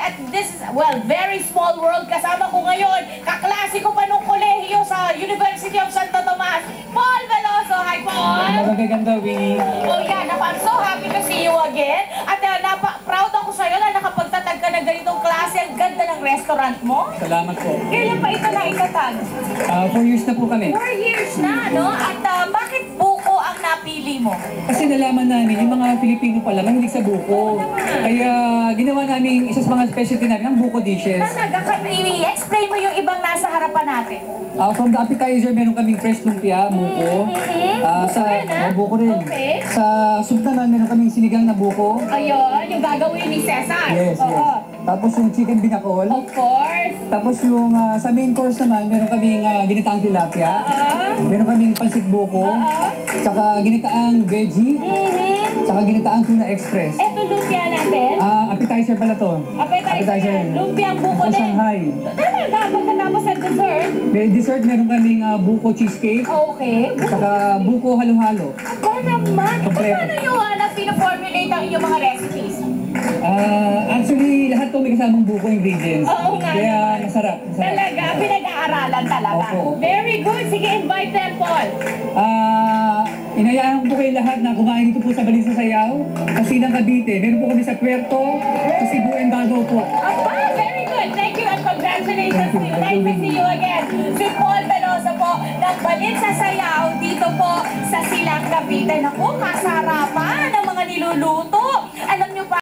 at this is, well, very small world. Kasama ko ngayon, kaklase ko pa nung kolehiyo sa University of Santo Tomas, Paul Veloso. Hi, Paul! Magaganda, Winnie. Oh, yeah. I'm so happy to see you again. At proud ako sa'yo na nakapagtatag ka ng ganitong klase. Ang ganda ng restaurant mo. Salamat po. Kailan pa ito na itatag? 4 years na po kami. 4 years na, no? At bakit buko ang napili mo? Kasi nalaman namin, yung mga Pilipino pala, mahilig sa buko. Kaya ginawa namin isa sa mga specialty namin, ang buko dishes. Talaga, i-explain mo yung ibang nasa harapan natin. From the appetizer, meron kaming fresh lumpia, buko. Buko rin. Okay. Sa soup naman, meron kaming sinigang na buko. Ayun, yung gagawin ni Cesar. Yes, yes. Tapos yung chicken binakol. Of course. Tapos yung sa main course naman, meron kaming ginitaang tilapia. Meron kaming pansit buko. Tsaka ginitaang veggie. Tsaka ginitaang tuna express. Eto lumpia natin. Appetizer pala to. Appetizer. Lumpia ang buko Sa din. Shanghai. Talaga, pagkatapos sa dessert. May dessert, meron kaming buko cheesecake. Okay. Tsaka buko halo-halo. Aba naman. Kompleto. Paano yung pinaformulate ang inyong mga recipes? Actually, lahat to may kasamang buko ingredients. Oo nga. Kaya masarap. Talaga, pinag-aaralan talaga. Opo. Very good. Sige, invite them, Paul. Inayaan ko kayo lahat na kumain dito po sa Balisa Sayaw, sa Silang Cavite. Meron po kami sa Puerto, sa Cebu and Davao po. Aba, very good. Thank you and congratulations to you. Nice to see you again. Si Paul Veloso po, ng Balisa Sayaw, dito po sa Silang Cavite. Naku, kasarapan ang mga niluluto. Alam nyo pa,